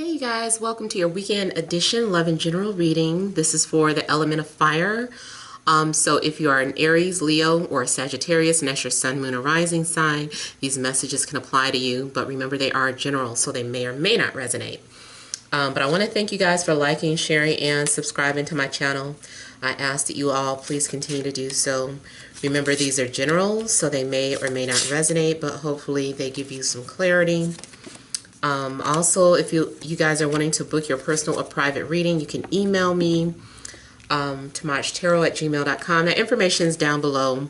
Hey you guys, welcome to your weekend edition Love and General reading. This is for the element of fire. So if you are an Aries, Leo, or a Sagittarius, and that's your sun, moon, or rising sign, these messages can apply to you. But remember, they are general, so they may or may not resonate. But I want to thank you guys for liking, sharing, and subscribing to my channel. I ask that you all please continue to do so. Remember, these are general, so they may or may not resonate, but hopefully they give you some clarity. Also, if you guys are wanting to book your personal or private reading, you can email me, Temajtarot@gmail.com. That information is down below.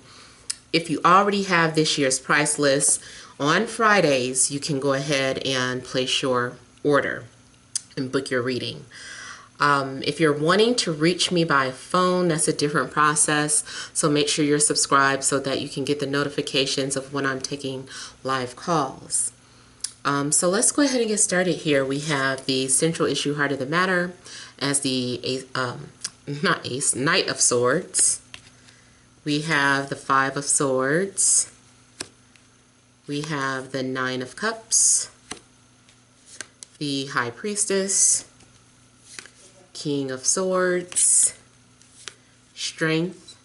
If you already have this year's price list, on Fridays, you can go ahead and place your order and book your reading. If you're wanting to reach me by phone, that's a different process. So make sure you're subscribed so that you can get the notifications of when I'm taking live calls. So let's go ahead and get started here. We have the central issue, heart of the matter, as the Knight of Swords. We have the Five of Swords. We have the Nine of Cups, the High Priestess, King of Swords, Strength,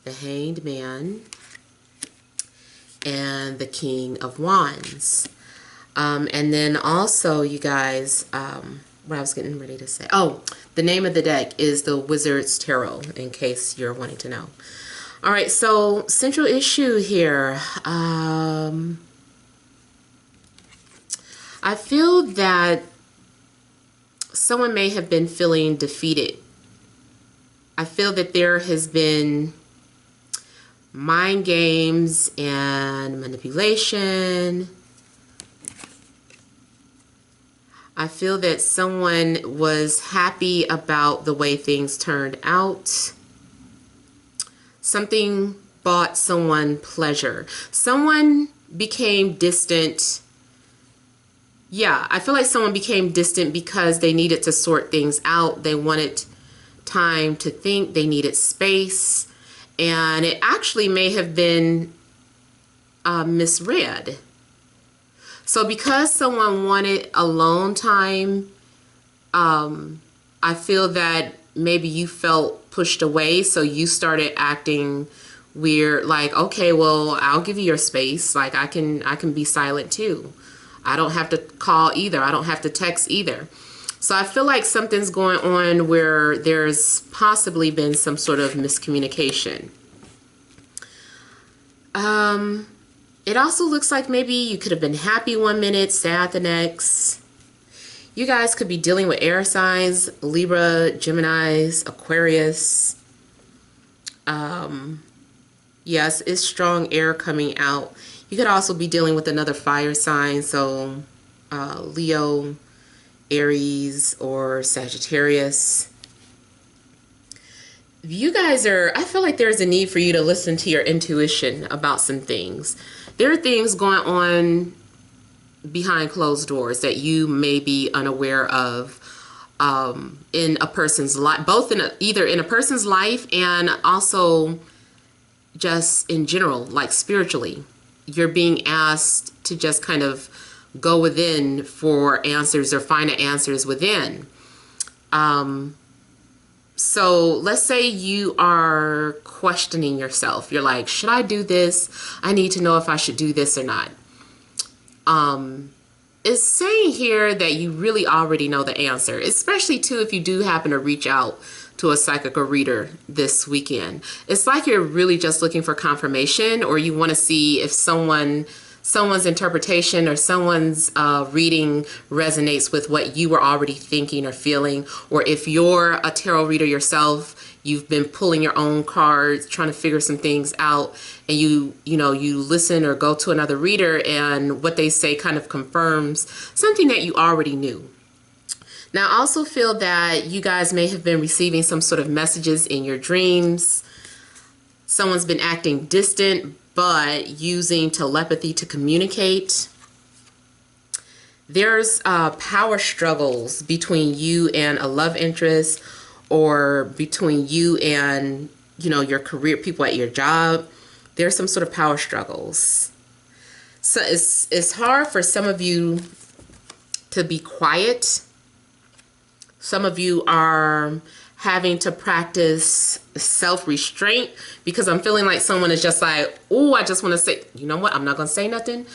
the Hanged Man, and the King of Wands. And then also, you guys, what I was getting ready to say. Oh, the name of the deck is the Wizard's Tarot, in case you're wanting to know. All right, so central issue here. I feel that someone may have been feeling defeated. I feel that there has been mind games and manipulation. I feel that someone was happy about the way things turned out. Something brought someone pleasure. Someone became distant. Yeah, I feel like someone became distant because they needed to sort things out. They wanted time to think. They needed space. And it actually may have been misread. So because someone wanted alone time, I feel that maybe you felt pushed away, so you started acting weird, like, okay, well, I'll give you your space. Like, I can be silent too. I don't have to call either. I don't have to text either. So I feel like something's going on where there's possibly been some sort of miscommunication. It also looks like maybe you could have been happy one minute, sad the next. You guys could be dealing with air signs, Libra, Geminis, Aquarius. Yes, it's strong air coming out. You could also be dealing with another fire sign, so Leo, Aries, or Sagittarius. You guys are, I feel like there's a need for you to listen to your intuition about some things. There are things going on behind closed doors that you may be unaware of in a person's life, both either in a person's life and also just in general, like spiritually. You're being asked to just kind of go within for answers or find the answers within. So let's say you are questioning yourself. You're like, should I do this? I need to know if I should do this or not. It's saying here that you really already know the answer, especially too if you do happen to reach out to a psychic or reader this weekend. It's like you're really just looking for confirmation, or you want to see if someone's interpretation or someone's reading resonates with what you were already thinking or feeling, or if you're a tarot reader yourself, you've been pulling your own cards, trying to figure some things out, and you listen or go to another reader and what they say kind of confirms something that you already knew. Now, I also feel that you guys may have been receiving some sort of messages in your dreams. Someone's been acting distant, but using telepathy to communicate. There's power struggles between you and a love interest, or between you and, your career, people at your job. There's some sort of power struggles. So it's hard for some of you to be quiet. Some of you are having to practice self-restraint because I'm feeling like someone is just like, oh, I just want to say, you know what? I'm not going to say nothing.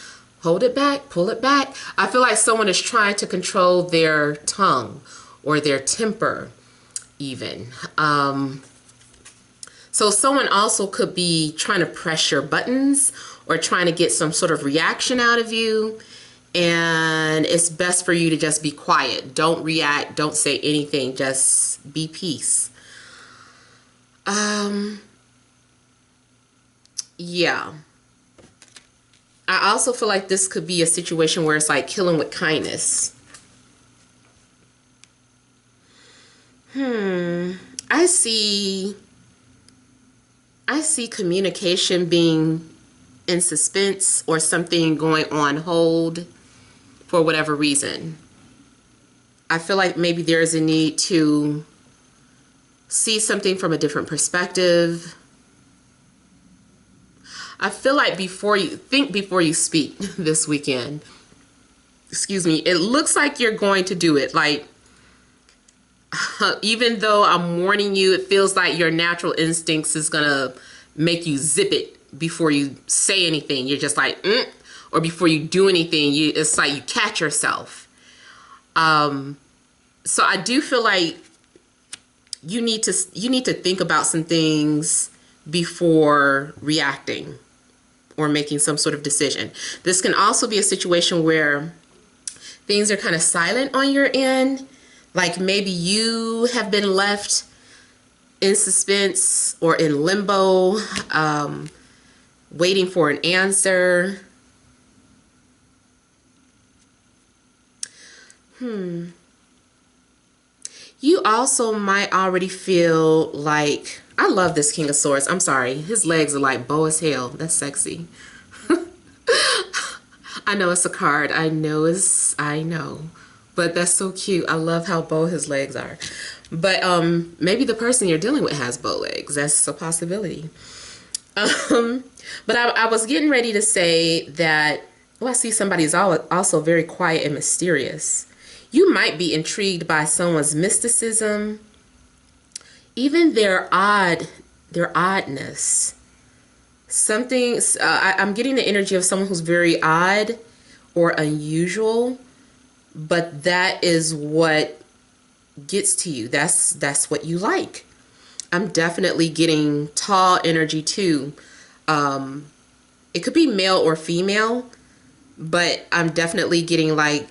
Hold it back, pull it back. I feel like someone is trying to control their tongue or their temper even. So someone also could be trying to press your buttons or trying to get some sort of reaction out of you. And it's best for you to just be quiet. Don't react. Don't say anything. Just be peace. Yeah. I also feel like this could be a situation where it's like killing with kindness. I see communication being in suspense or something going on hold for whatever reason. I feel like maybe there's a need to see something from a different perspective. I feel like before you speak this weekend. Excuse me. It looks like you're going to do it. Like, even though I'm warning you, it feels like your natural instincts is going to make you zip it before you say anything. You're just like, or before you do anything, it's like you catch yourself. So I do feel like you need to think about some things before reacting or making some sort of decision. This can also be a situation where things are kind of silent on your end. Like maybe you have been left in suspense or in limbo, waiting for an answer. You also might already feel like, I love this King of Swords. I'm sorry. His legs are like bow as hell. That's sexy. I know it's a card. I know. But that's so cute. I love how bow his legs are. But maybe the person you're dealing with has bow legs. That's a possibility. But I was getting ready to say that, I see somebody's also very quiet and mysterious. You might be intrigued by someone's mysticism, even their oddness. I'm getting the energy of someone who's very odd or unusual, but that is what gets to you. That's what you like. I'm definitely getting tall energy too. It could be male or female, but I'm definitely getting like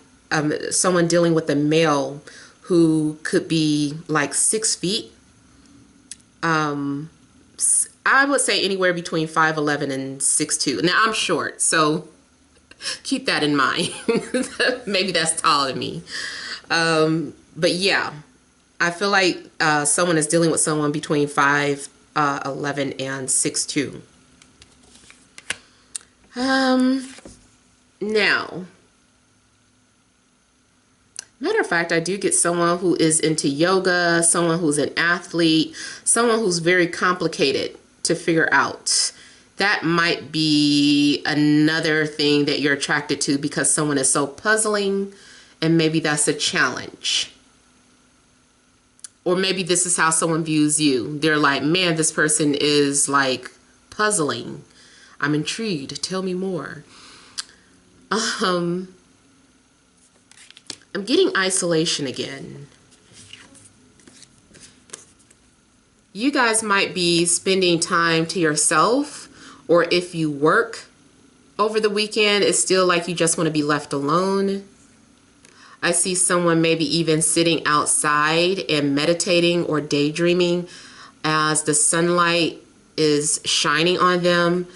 someone dealing with a male who could be like 6 feet. I would say anywhere between 5'11" and 6'2". Now I'm short, so keep that in mind. Maybe that's taller than me. But yeah, I feel like someone is dealing with someone between 5'11" and 6'2". Now, matter of fact, I do get someone who is into yoga, someone who's an athlete, someone who's very complicated to figure out. That might be another thing that you're attracted to because someone is so puzzling, and maybe that's a challenge. Or maybe this is how someone views you. They're like, man, this person is like puzzling. I'm intrigued. Tell me more. I'm getting isolation again. You guys might be spending time to yourself, or if you work over the weekend, it's still like you just want to be left alone. I see someone maybe even sitting outside and meditating or daydreaming as the sunlight is shining on them.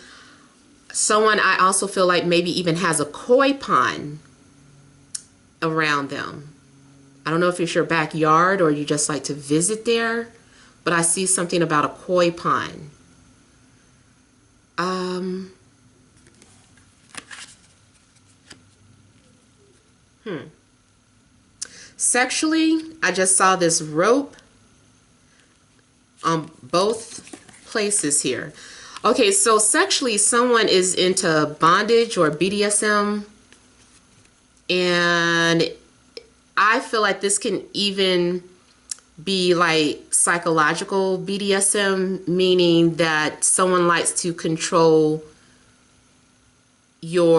Someone I also feel like maybe even has a koi pond around them. I don't know if it's your backyard or you just like to visit there, but I see something about a koi pond. Sexually, I just saw this rope on both places here. Okay, so sexually, someone is into bondage or BDSM, and I feel like this can even be like psychological BDSM, meaning that someone likes to control you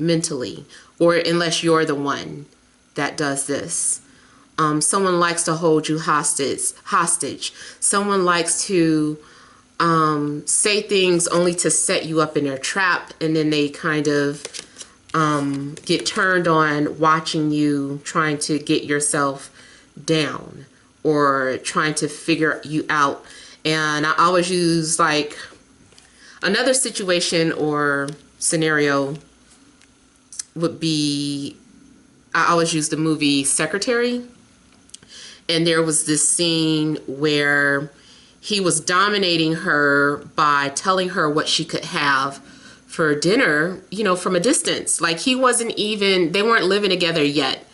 mentally, or unless you're the one that does this. Someone likes to hold you hostage. Someone likes to say things only to set you up in their trap, and then they kind of get turned on watching you trying to get yourself down or trying to figure you out. And I always use like another situation or scenario would be, I always use the movie Secretary. And there was this scene where he was dominating her by telling her what she could have for dinner, you know, from a distance. Like they weren't living together yet.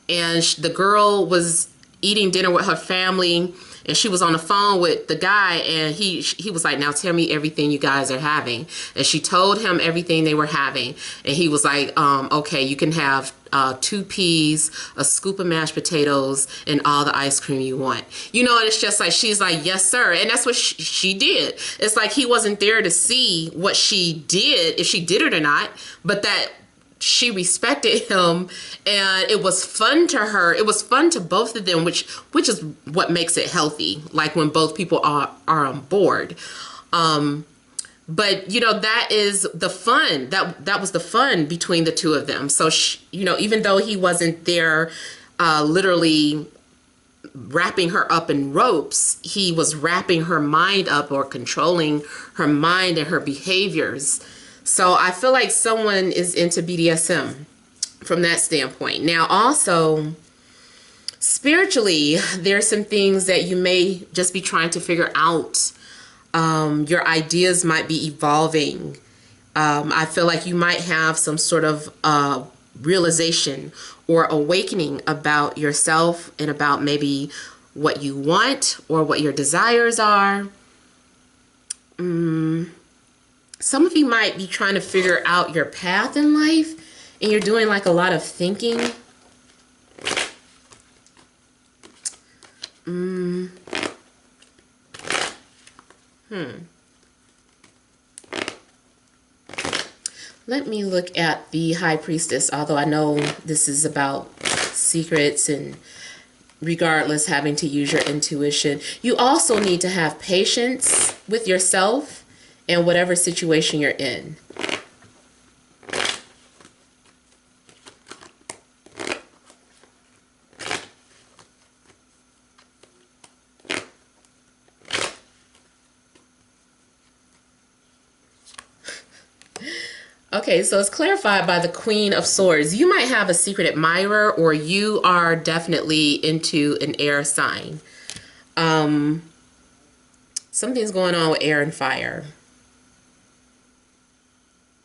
And the girl was eating dinner with her family, and she was on the phone with the guy, and he was like, now tell me everything you guys are having. And she told him everything they were having. And he was like, okay, you can have 2 peas, a scoop of mashed potatoes, and all the ice cream you want. You know, and it's just like, she's like, yes, sir. And that's what she did. It's like he wasn't there to see what she did, if she did it or not, but that she respected him, and it was fun to her. It was fun to both of them, which is what makes it healthy, like when both people are on board. But you know, that is the fun. That was the fun between the two of them. So you know, even though he wasn't there literally wrapping her up in ropes, he was wrapping her mind up or controlling her mind and her behaviors. So I feel like someone is into BDSM from that standpoint. Now, also, spiritually, there's some things that you may just be trying to figure out. Your ideas might be evolving. I feel like you might have some sort of realization or awakening about yourself and about maybe what you want or what your desires are. Some of you might be trying to figure out your path in life, and you're doing like a lot of thinking. Let me look at the High Priestess, although I know this is about secrets and regardless having to use your intuition. You also need to have patience with yourself and whatever situation you're in. Okay, so it's clarified by the Queen of Swords. You might have a secret admirer, or you are definitely into an air sign. Something's going on with air and fire.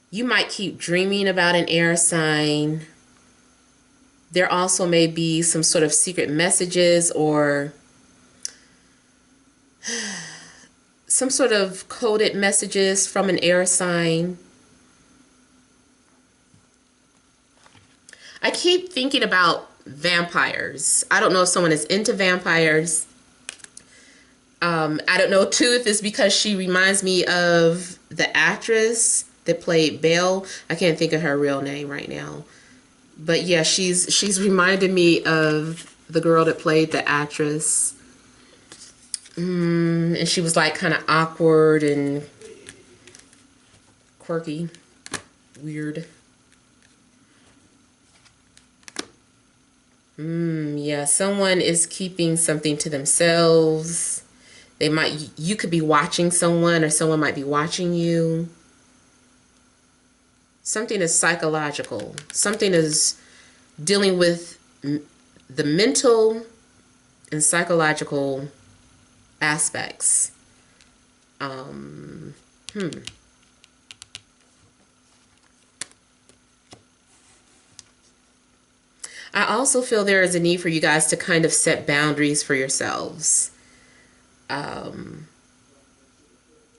You might keep dreaming about an air sign. There also may be some sort of secret messages or some sort of coded messages from an air sign. I keep thinking about vampires. I don't know if someone is into vampires. I don't know too if it's because she reminds me of the actress that played Belle. I can't think of her real name right now. But yeah, she's reminded me of the girl that played the actress. And she was like kind of awkward and quirky. Weird. Yeah, someone is keeping something to themselves. You could be watching someone, or someone might be watching you. Something is psychological. Something is dealing with the mental and psychological aspects. I also feel there is a need for you guys to kind of set boundaries for yourselves.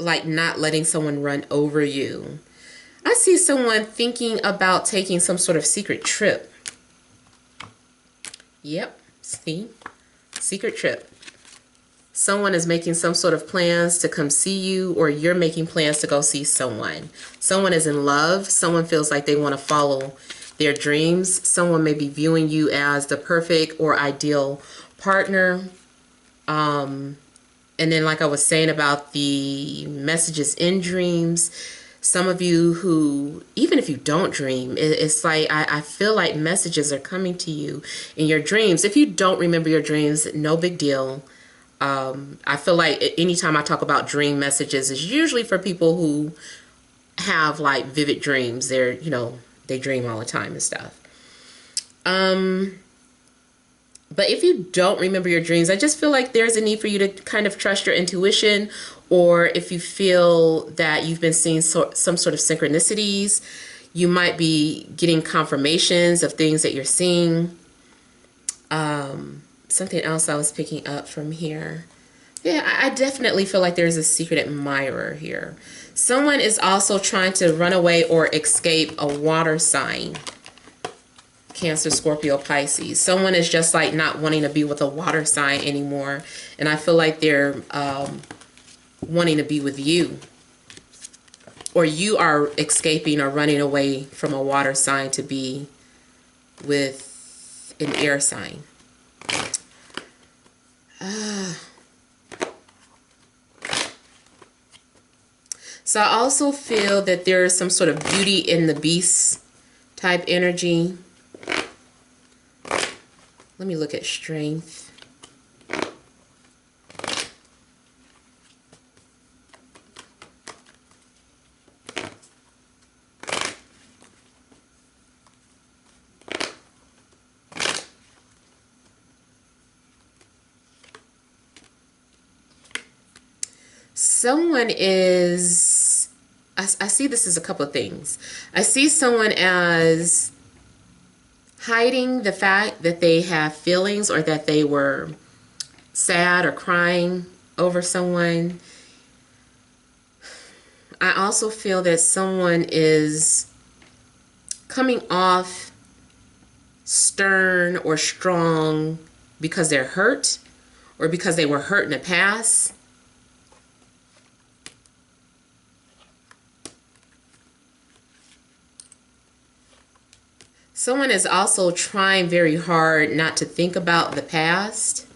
Like not letting someone run over you. I see someone thinking about taking some sort of secret trip. Yep, see? Secret trip. Someone is making some sort of plans to come see you, or you're making plans to go see someone. Someone is in love. Someone feels like they want to follow their dreams. Someone may be viewing you as the perfect or ideal partner. And then, like I was saying about the messages in dreams, some of you who, even if you don't dream, it's like I feel like messages are coming to you in your dreams. If you don't remember your dreams, no big deal. I feel like anytime I talk about dream messages, it's usually for people who have like vivid dreams. They're, you know, they dream all the time and stuff. But if you don't remember your dreams, I just feel like there's a need for you to kind of trust your intuition, or if you feel that you've been seeing some sort of synchronicities, you might be getting confirmations of things that you're seeing. Something else I was picking up from here. Yeah, I definitely feel like there's a secret admirer here. Someone is also trying to run away or escape a water sign. Cancer, Scorpio, Pisces. Someone is just like not wanting to be with a water sign anymore. And I feel like they're wanting to be with you. Or you are escaping or running away from a water sign to be with an air sign. So I also feel that there is some sort of Beauty and the Beast type energy. Let me look at strength. Someone is, I see this as a couple of things. I see someone as hiding the fact that they have feelings, or that they were sad or crying over someone. I also feel that someone is coming off stern or strong because they're hurt, or because they were hurt in the past. Someone is also trying very hard not to think about the past.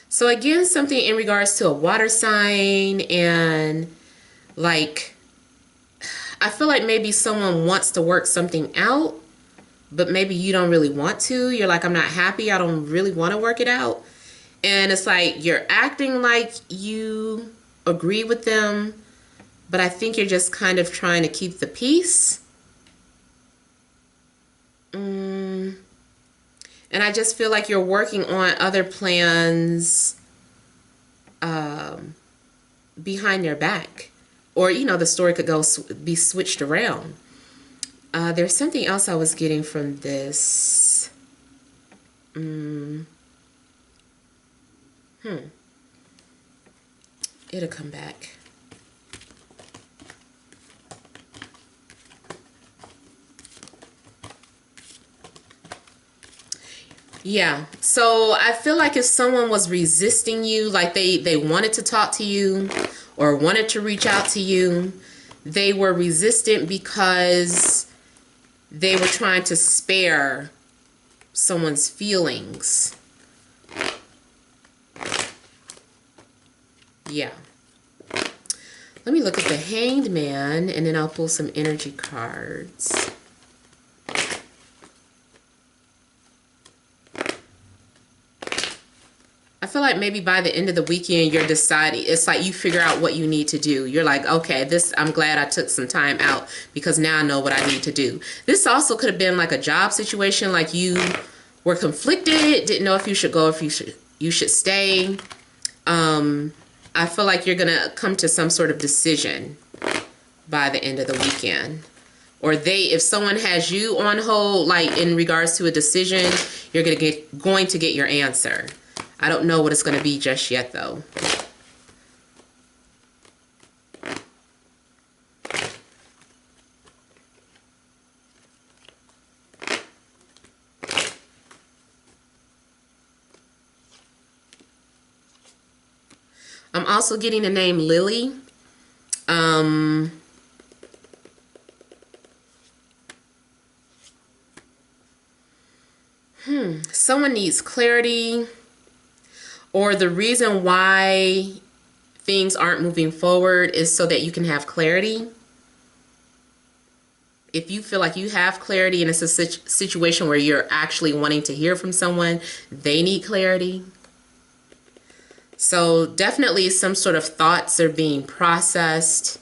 So again, something in regards to a water sign, and like, I feel like maybe someone wants to work something out, but maybe you don't really want to. You're like, I'm not happy. I don't really want to work it out. And it's like you're acting like you agree with them, but I think you're just kind of trying to keep the peace. And I just feel like you're working on other plans behind their back. Or, you know, the story could be switched around. There's something else I was getting from this. It'll come back. Yeah, so I feel like if someone was resisting you, like they wanted to talk to you or wanted to reach out to you, they were resistant because they were trying to spare someone's feelings. Yeah. Let me look at the Hanged Man, and then I'll pull some energy cards. I feel like maybe by the end of the weekend, you're deciding, it's like you figure out what you need to do. You're like, okay, I'm glad I took some time out because now I know what I need to do. This also could have been like a job situation, like you were conflicted, didn't know if you should go, if you should stay. I feel like you're going to come to some sort of decision by the end of the weekend. Or if someone has you on hold, like in regards to a decision, you're going to get your answer. I don't know what it's going to be just yet, though. I'm also getting the name Lily. Someone needs clarity, or the reason why things aren't moving forward is so that you can have clarity. If you feel like you have clarity and it's a situation where you're actually wanting to hear from someone, they need clarity. So definitely some sort of thoughts are being processed.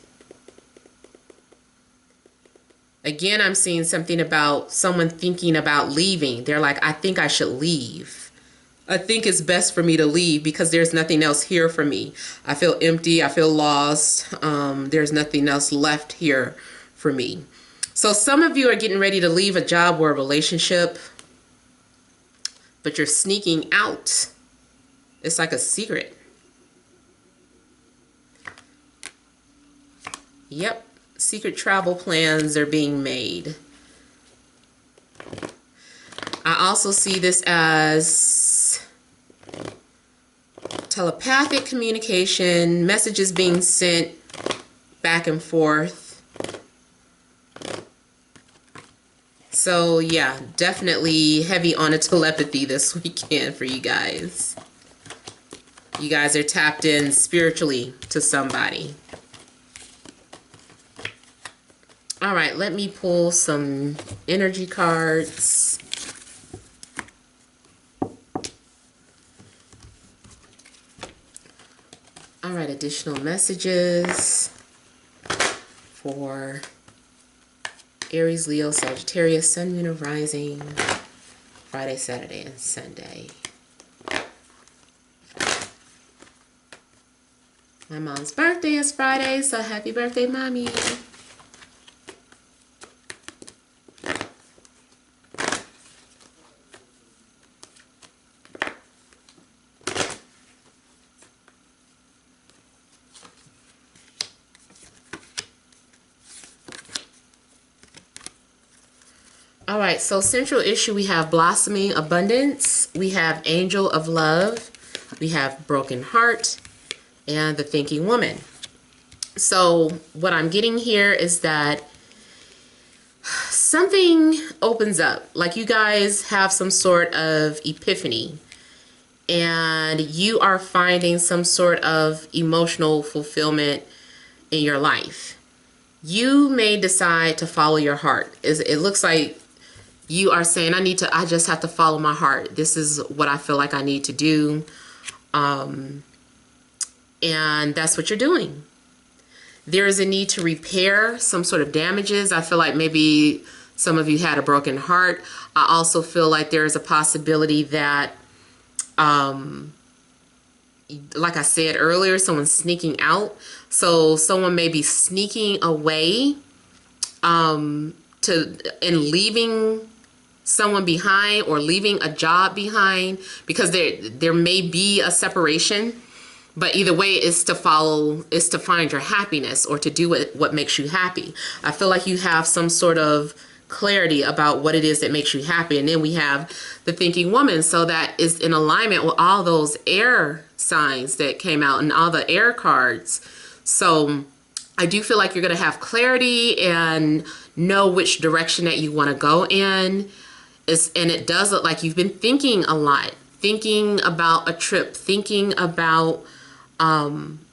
Again, I'm seeing something about someone thinking about leaving. They're like, I think I should leave. I think it's best for me to leave because there's nothing else here for me. I feel empty. I feel lost. There's nothing else left here for me. So some of you are getting ready to leave a job or a relationship, but you're sneaking out. It's like a secret. Yep. Secret travel plans are being made. I also see this as telepathic communication, messages being sent back and forth. So yeah, definitely heavy on a telepathy this weekend for you guys. You guys are tapped in spiritually to somebody. All right, let me pull some energy cards. All right, additional messages for Aries, Leo, Sagittarius, Sun, Moon, and Rising, Friday, Saturday, and Sunday. My mom's birthday is Friday, so happy birthday, Mommy. All right, so central issue, we have blossoming abundance, we have angel of love, we have broken heart, and the thinking woman. So what I'm getting here is that something opens up, like you guys have some sort of epiphany, and you are finding some sort of emotional fulfillment in your life. You may decide to follow your heart. It looks like you are saying, I just have to follow my heart. This is what I feel like I need to do. And that's what you're doing. There is a need to repair some sort of damages. I feel like maybe some of you had a broken heart. I also feel like there is a possibility that, like I said earlier, someone's sneaking out. So someone may be sneaking away and leaving someone behind, or leaving a job behind, because there may be a separation, but either way is to find your happiness, or to do what makes you happy. I feel like you have some sort of clarity about what it is that makes you happy. And then we have the thinking woman, so that is in alignment with all those air signs that came out and all the air cards. So I do feel like you're going to have clarity and know which direction that you want to go in. And it does look like you've been thinking a lot, thinking about a trip, thinking about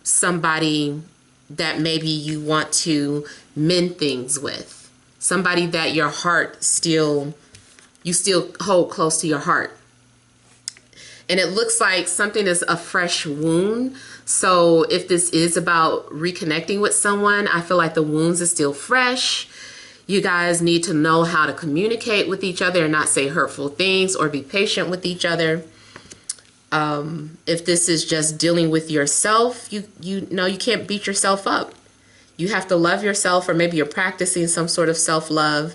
somebody that maybe you want to mend things with, somebody that your heart you still hold close to your heart. And it looks like something is a fresh wound. So if this is about reconnecting with someone, I feel like the wounds are still fresh. You guys need to know how to communicate with each other and not say hurtful things, or be patient with each other. If this is just dealing with yourself, you know you can't beat yourself up. You have to love yourself, or maybe you're practicing some sort of self-love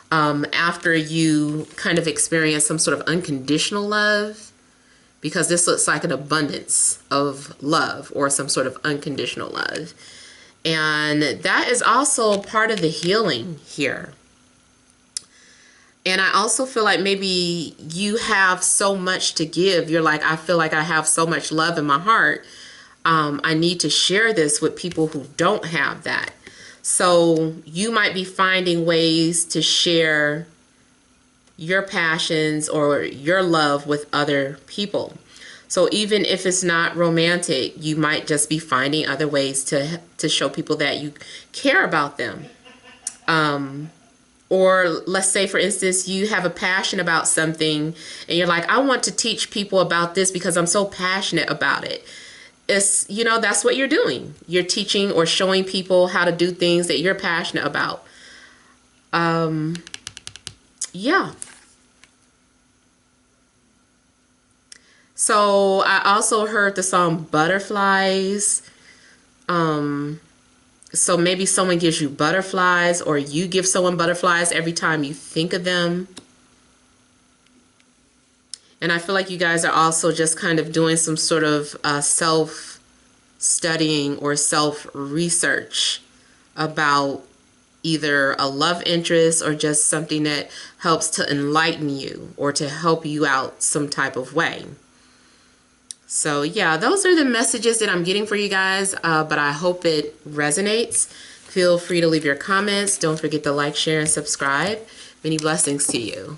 after you kind of experience some sort of unconditional love. because this looks like an abundance of love or some sort of unconditional love. And that is also part of the healing here. And I also feel like maybe you have so much to give. You're like, I feel like I have so much love in my heart. I need to share this with people who don't have that. So you might be finding ways to share your passions or your love with other people. So even if it's not romantic, you might just be finding other ways to show people that you care about them. Or let's say, for instance, you have a passion about something and you're like, I want to teach people about this because I'm so passionate about it. It's, you know, that's what you're doing. You're teaching or showing people how to do things that you're passionate about. Yeah. So I also heard the song Butterflies. So maybe someone gives you butterflies, or you give someone butterflies every time you think of them. And I feel like you guys are also just kind of doing some sort of self-studying or self-research about either a love interest or just something that helps to enlighten you or to help you out some type of way. So yeah, those are the messages that I'm getting for you guys, but I hope it resonates. Feel free to leave your comments. Don't forget to like, share, and subscribe. Many blessings to you.